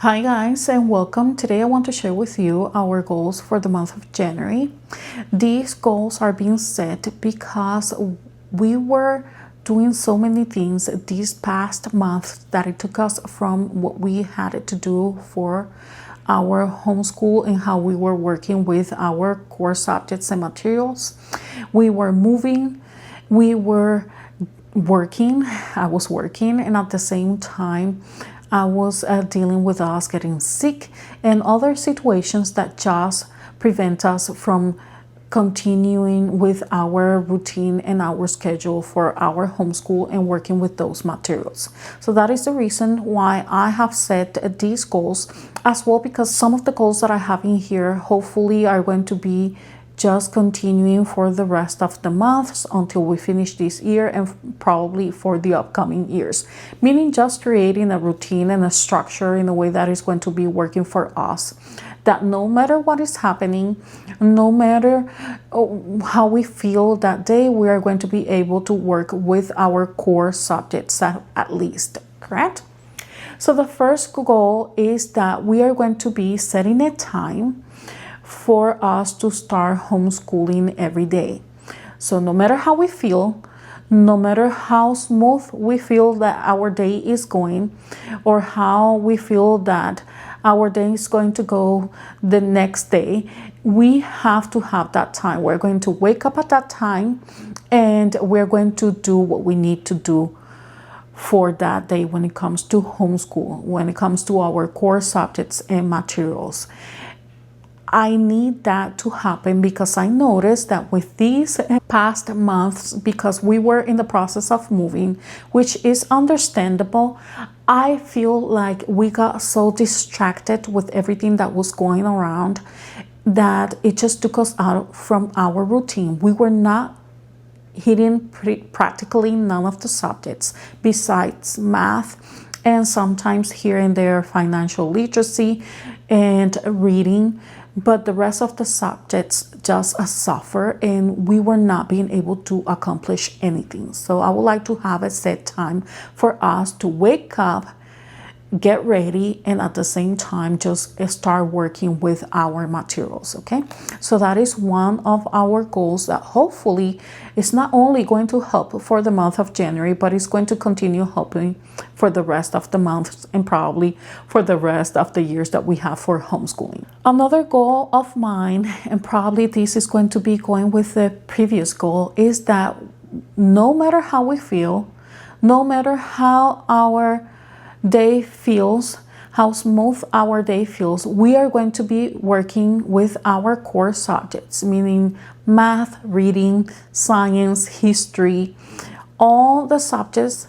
Hi guys and welcome. Today I want to share with you our goals for the month of January. These goals are being set because we were doing so many things these past months that it took us from what we had to do for our homeschool and how we were working with our core subjects and materials. We were moving, we were working, I was working, and at the same time I was dealing with us getting sick and other situations that just prevent us from continuing with our routine and our schedule for our homeschool and working with those materials. So that is the reason why I have set these goals as well, because some of the goals that I have in here hopefully are going to be just continuing for the rest of the months until we finish this year and probably for the upcoming years, meaning just creating a routine and a structure in a way that is going to be working for us, that no matter what is happening, no matter how we feel that day, we are going to be able to work with our core subjects at least, correct? So the first goal is that we are going to be setting a time for us to start homeschooling every day. So no matter how we feel, no matter how smooth we feel that our day is going, or how we feel that our day is going to go the next day, we have to have that time. We're going to wake up at that time and we're going to do what we need to do for that day when it comes to homeschool, when it comes to our core subjects and materials. I need that to happen because I noticed that with these past months, because we were in the process of moving, which is understandable, I feel like we got so distracted with everything that was going around that it just took us out from our routine. We were not hitting practically none of the subjects besides math and sometimes here and there financial literacy and reading. But the rest of the subjects just suffer and we were not being able to accomplish anything. So I would like to have a set time for us to wake up, get ready, and at the same time just start working with our materials. Okay, so that is one of our goals that hopefully is not only going to help for the month of January, but it's going to continue helping for the rest of the months and probably for the rest of the years that we have for homeschooling. Another goal of mine, and probably this is going to be going with the previous goal, is that no matter how we feel, no matter how our day feels, how smooth our day feels, we are going to be working with our core subjects, meaning math, reading, science, history, all the subjects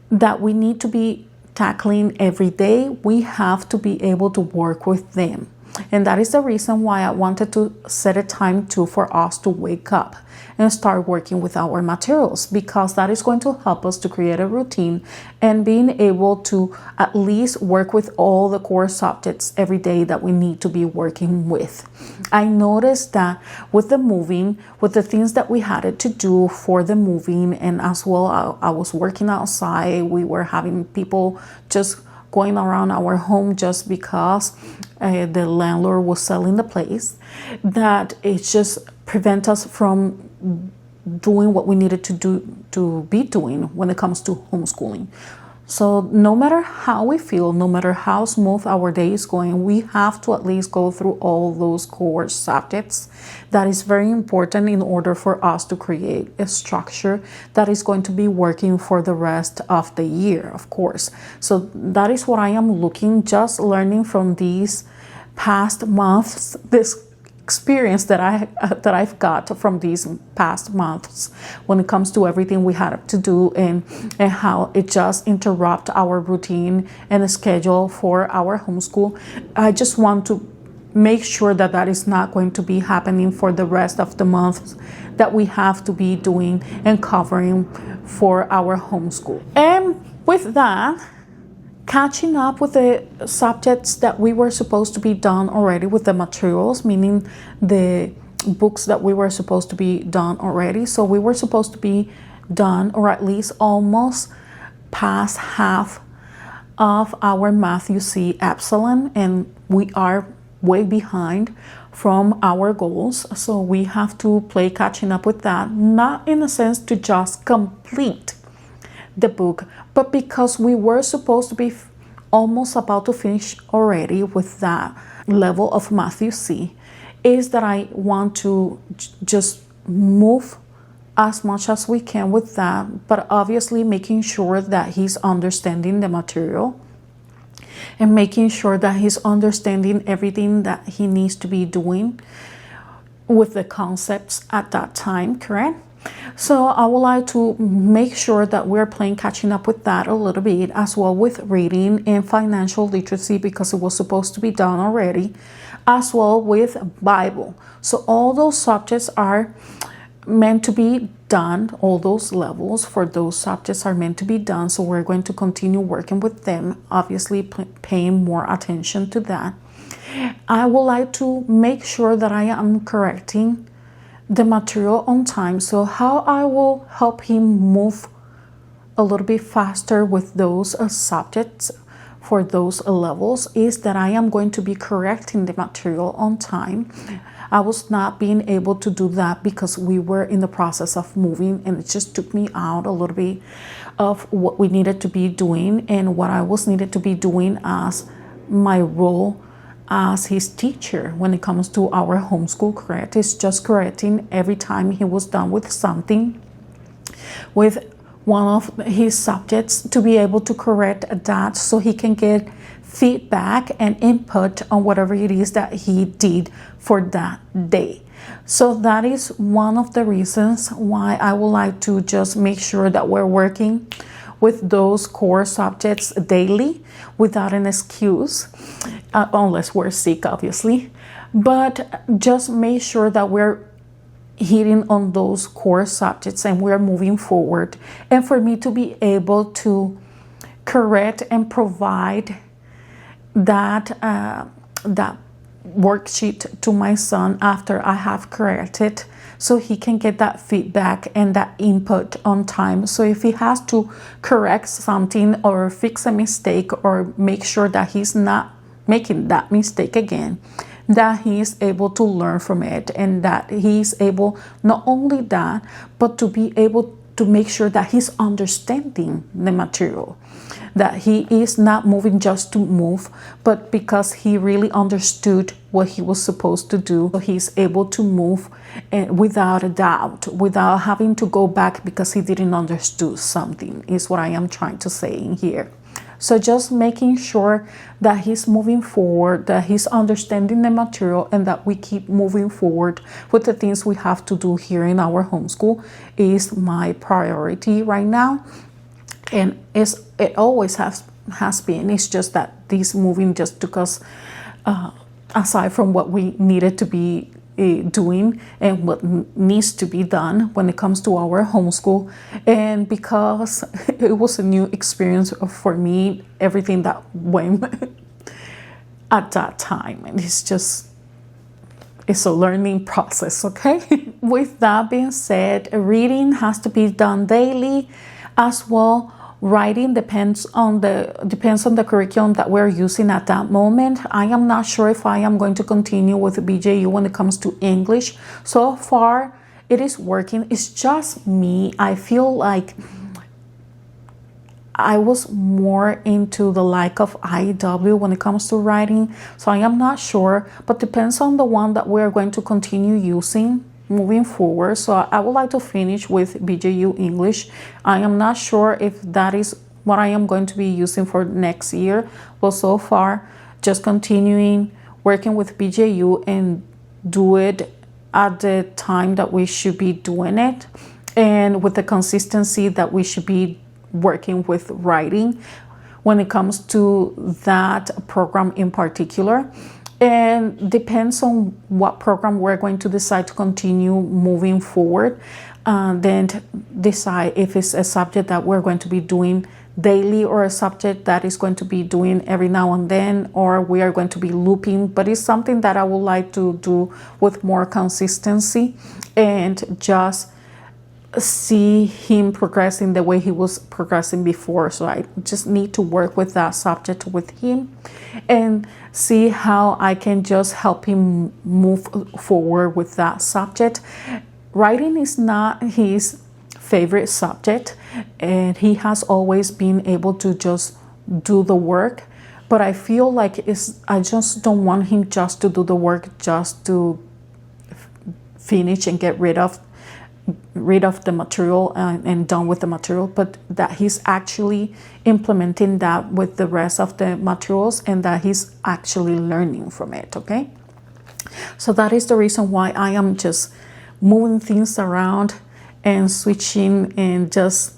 that we need to be tackling every day. We have to be able to work with them. And that is the reason why I wanted to set a time too for us to wake up and start working with our materials, because that is going to help us to create a routine and being able to at least work with all the core subjects every day that we need to be working with. I noticed that with the moving, with the things that we had to do for the moving, and as well I was working outside, we were having people just going around our home just because the landlord was selling the place, that it just prevent us from doing what we needed to be doing when it comes to homeschooling. So no matter how we feel, no matter how smooth our day is going, we have to at least go through all those core subjects. That is very important in order for us to create a structure that is going to be working for the rest of the year, of course. So that is what I am looking, just learning from these past months, this experience that I've got from these past months when it comes to everything we had to do and how it just interrupt our routine and schedule for our homeschool. I just want to make sure that that is not going to be happening for the rest of the months that we have to be doing and covering for our homeschool. And with that, catching up with the subjects that we were supposed to be done already with the materials, meaning the books that we were supposed to be done already. So we were supposed to be done, or at least almost past half of our math, you see epsilon, and we are way behind from our goals. So we have to play catching up with that, not in a sense to just complete the book, but because we were supposed to be almost about to finish already with that level of math, you see, is that I want to just move as much as we can with that, but obviously making sure that he's understanding the material and making sure that he's understanding everything that he needs to be doing with the concepts at that time, correct? So I would like to make sure that we're playing catching up with that a little bit, as well with reading and financial literacy, because it was supposed to be done already, as well with Bible. So all those subjects are meant to be done. All those levels for those subjects are meant to be done. So we're going to continue working with them, obviously paying more attention to that. I would like to make sure that I am correcting the material on time. So how I will help him move a little bit faster with those subjects for those levels is that I am going to be correcting the material on time. I was not being able to do that because we were in the process of moving, and it just took me out a little bit of what we needed to be doing and what I was needed to be doing as my role as his teacher when it comes to our homeschool correct. It's just correcting every time he was done with something with one of his subjects, to be able to correct that so he can get feedback and input on whatever it is that he did for that day. So that is one of the reasons why I would like to just make sure that we're working with those core subjects daily without an excuse, unless we're sick, obviously. But just make sure that we're hitting on those core subjects and we're moving forward. And for me to be able to correct and provide that that worksheet to my son after I have corrected, so he can get that feedback and that input on time. So if he has to correct something or fix a mistake or make sure that he's not making that mistake again, that he is able to learn from it, and that he's able not only that, but to be able to make sure that he's understanding the material, that he is not moving just to move, but because he really understood what he was supposed to do. So he's able to move without a doubt, without having to go back because he didn't understand something, is what I am trying to say in here. So just making sure that he's moving forward, that he's understanding the material, and that we keep moving forward with the things we have to do here in our homeschool is my priority right now. And it always has been. It's just that this moving just took us aside from what we needed to be doing and what needs to be done when it comes to our homeschool. And because it was a new experience for me, everything that went at that time, and it's a learning process, okay? With that being said, reading has to be done daily as well. Writing depends on the curriculum that we're using at that moment. I am not sure if I am going to continue with BJU when it comes to English. So far, it is working. It's just me. I feel like I was more into the like of IW when it comes to writing. So I am not sure, but depends on the one that we're going to continue using moving forward. So I would like to finish with BJU English. I am not sure if that is what I am going to be using for next year, but so far just continuing working with BJU and do it at the time that we should be doing it, and with the consistency that we should be working with writing when it comes to that program in particular. And depends on what program we're going to decide to continue moving forward, then decide if it's a subject that we're going to be doing daily or a subject that is going to be doing every now and then, or we are going to be looping. But it's something that I would like to do with more consistency and just see him progressing the way he was progressing before. So I just need to work with that subject with him and see how I can just help him move forward with that subject. Writing is not his favorite subject, and he has always been able to just do the work, but I feel like I just don't want him just to do the work, just to finish and get rid of the material and done with the material, but that he's actually implementing that with the rest of the materials and that he's actually learning from it. Okay, so that is the reason why I am just moving things around and switching and just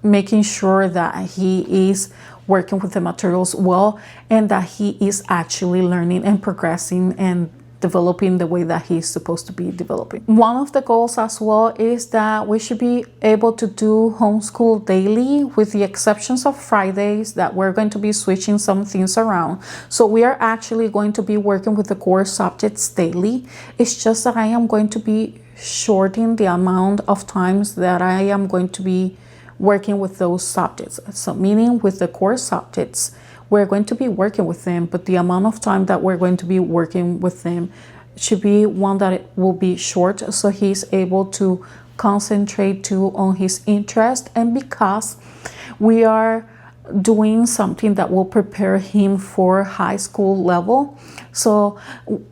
making sure that he is working with the materials well and that he is actually learning and progressing and developing the way that he's supposed to be developing. One of the goals as well is that we should be able to do homeschool daily, with the exceptions of Fridays that we're going to be switching some things around. So we are actually going to be working with the core subjects daily. It's just that I am going to be shortening the amount of times that I am going to be working with those subjects. So meaning with the core subjects, we're going to be working with them, but the amount of time that we're going to be working with them should be one that it will be short, so he's able to concentrate too on his interest, and because we are doing something that will prepare him for high school level. So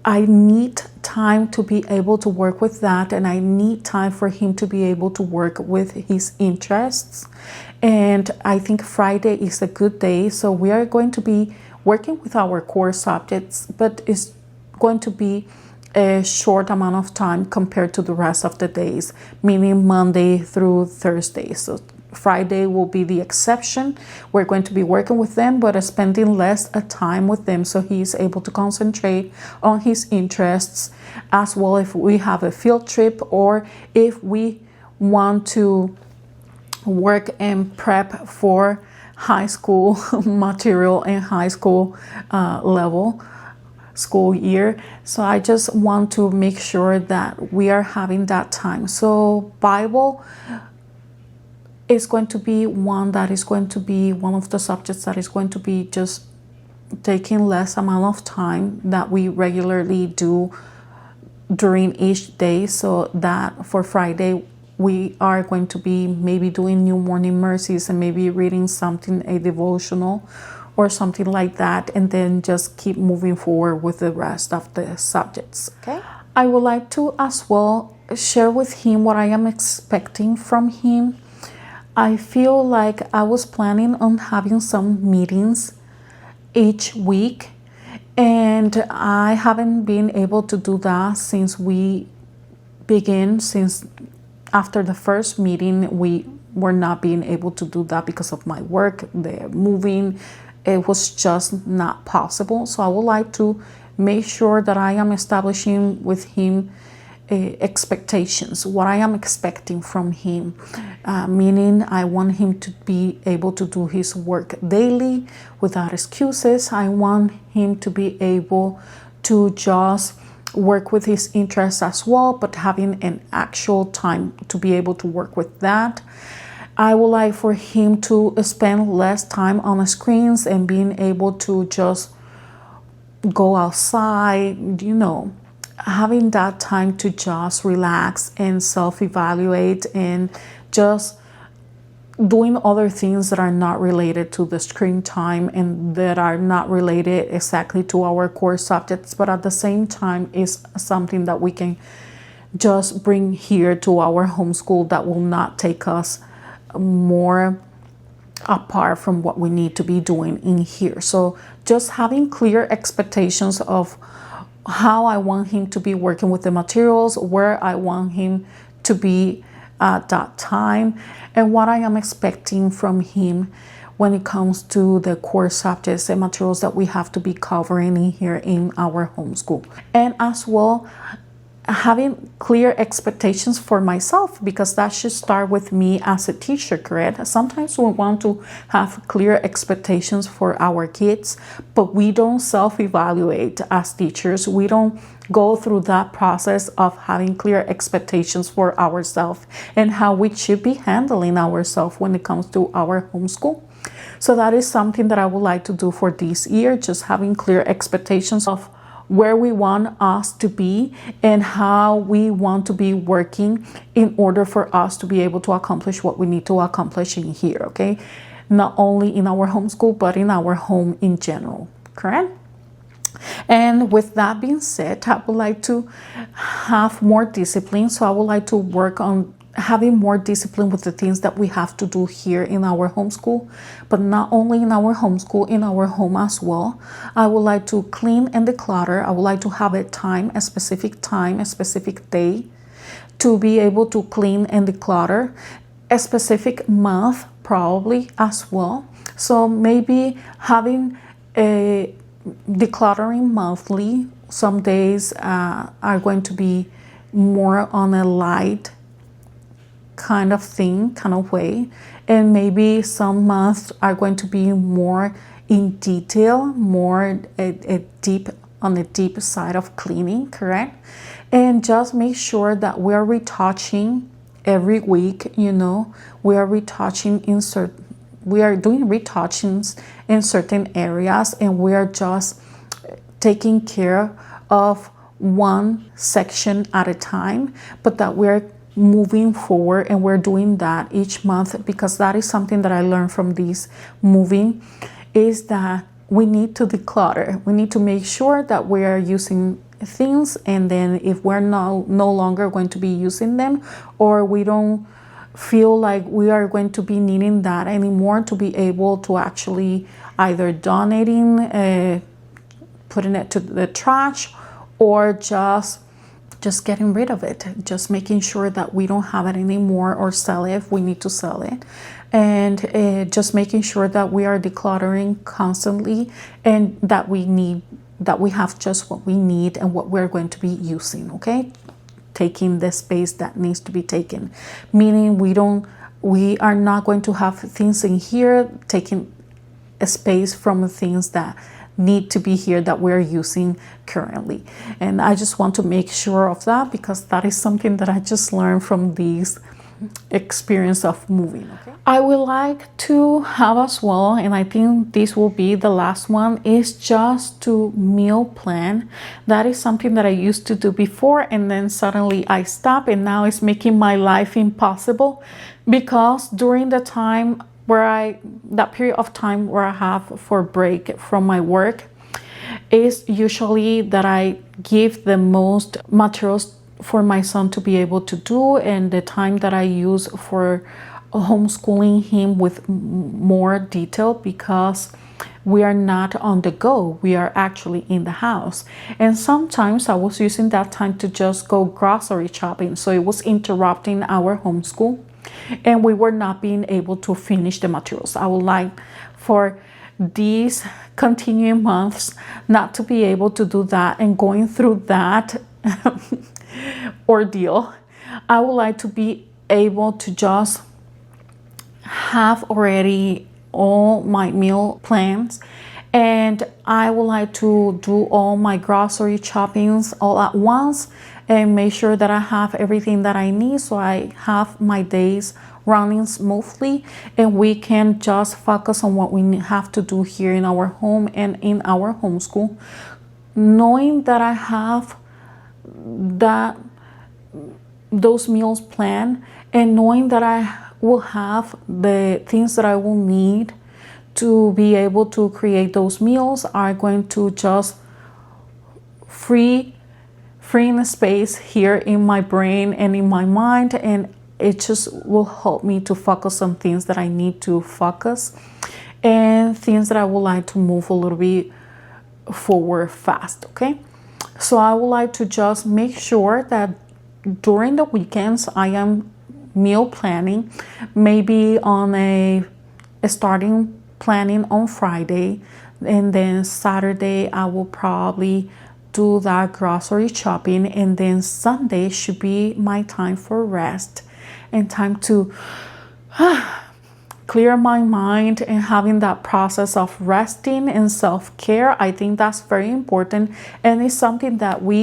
I need time to be able to work with that, and I need time for him to be able to work with his interests. And I think Friday is a good day. So we are going to be working with our core subjects, but it's going to be a short amount of time compared to the rest of the days, meaning Monday through Thursday. So Friday will be the exception. We're going to be working with them, but spending less time with them so he's able to concentrate on his interests, as well if we have a field trip or if we want to work and prep for high school material and high school level school year. So I just want to make sure that we are having that time. So Bible is going to be one that is going to be one of the subjects that is going to be just taking less amount of time that we regularly do during each day. So that for Friday we are going to be maybe doing New Morning Mercies and maybe reading something, a devotional or something like that, and then just keep moving forward with the rest of the subjects. Okay, I would like to as well share with him what I am expecting from him. I feel like I was planning on having some meetings each week, and I haven't been able to do that since after the first meeting. We were not being able to do that because of my work, the moving. It was just not possible. So I would like to make sure that I am establishing with him expectations, what I am expecting from him, meaning I want him to be able to do his work daily without excuses. I want him to be able to just work with his interests as well, but having an actual time to be able to work with that. I would like for him to spend less time on the screens and being able to just go outside, having that time to just relax and self-evaluate and just doing other things that are not related to the screen time and that are not related exactly to our core subjects, but at the same time is something that we can just bring here to our homeschool that will not take us more apart from what we need to be doing in here. So just having clear expectations of how I want him to be working with the materials, where I want him to be at that time, and what I am expecting from him when it comes to the core subjects and materials that we have to be covering in here in our homeschool. And as well, having clear expectations for myself, because that should start with me as a teacher, correct? Sometimes we want to have clear expectations for our kids, but we don't self-evaluate as teachers. We don't go through that process of having clear expectations for ourselves and how we should be handling ourselves when it comes to our homeschool. So that is something that I would like to do for this year, just having clear expectations of where we want us to be and how we want to be working in order for us to be able to accomplish what we need to accomplish in here, okay? Not only in our homeschool, but in our home in general, correct? And with that being said, I would like to have more discipline. So I would like to work on having more discipline with the things that we have to do here in our homeschool, but not only in our homeschool, in our home as well. I would like to clean and declutter. I would like to have a specific day to be able to clean and declutter, a specific month probably as well. So maybe having a decluttering monthly. Some days are going to be more on a light kind of way, and maybe some months are going to be more in detail, more on the deep side of cleaning, correct? And just make sure that we are retouching every week. We are retouching we are doing retouchings in certain areas, and we are just taking care of one section at a time, but that we're moving forward, and we're doing that each month, because that is something that I learned from this moving, is that we need to declutter. We need to make sure that we are using things, and then if we're no longer going to be using them, or we don't feel like we are going to be needing that anymore, to be able to actually either donating, putting it to the trash, or just getting rid of it, just making sure that we don't have it anymore, or sell it if we need to sell it, and just making sure that we are decluttering constantly, and that we have just what we need and what we're going to be using, okay? Taking the space that needs to be taken, meaning we are not going to have things in here taking a space from things that need to be here that we're using currently. And I just want to make sure of that, because that is something that I just learned from this experience of moving. Okay, I would like to have as well, and I think this will be the last one, is just to meal plan. That is something that I used to do before, and then suddenly I stopped, and now it's making my life impossible, because during the time that period of time where I have for break from my work is usually that I give the most materials for my son to be able to do, and the time that I use for homeschooling him with more detail, because we are not on the go, we are actually in the house. And sometimes I was using that time to just go grocery shopping, so it was interrupting our homeschool, and we were not being able to finish the materials. I would like for these continuing months not to be able to do that, and going through that ordeal. I would like to be able to just have already all my meal plans, and I would like to do all my grocery shoppings all at once and make sure that I have everything that I need, so I have my days running smoothly, and we can just focus on what we have to do here in our home and in our homeschool, knowing that I have those meals planned, and knowing that I will have the things that I will need to be able to create those meals are going to just freeing space here in my brain and in my mind, and it just will help me to focus on things that I need to focus, and things that I would like to move a little bit forward fast, okay? So I would like to just make sure that during the weekends I am meal planning, maybe on a starting planning on Friday, and then Saturday I will probably do that grocery shopping, and then Sunday should be my time for rest and time to clear my mind and having that process of resting and self-care. I think that's very important, and it's something that we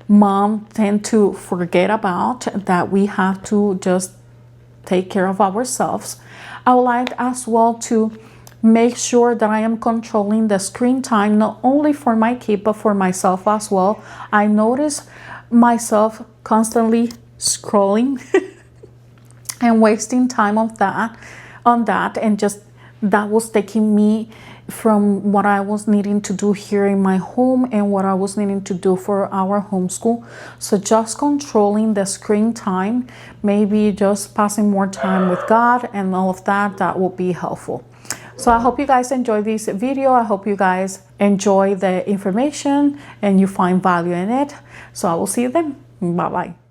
mom tend to forget about, that we have to just take care of ourselves. I would like as well to make sure that I am controlling the screen time, not only for my kid but for myself as well. I notice myself constantly scrolling and wasting time on that, and just that was taking me from what I was needing to do here in my home and what I was needing to do for our homeschool. So just controlling the screen time, maybe just passing more time with God and all of that, that will be helpful. So I hope you guys enjoy this video. I hope you guys enjoy the information and you find value in it. So I will see you then. Bye bye.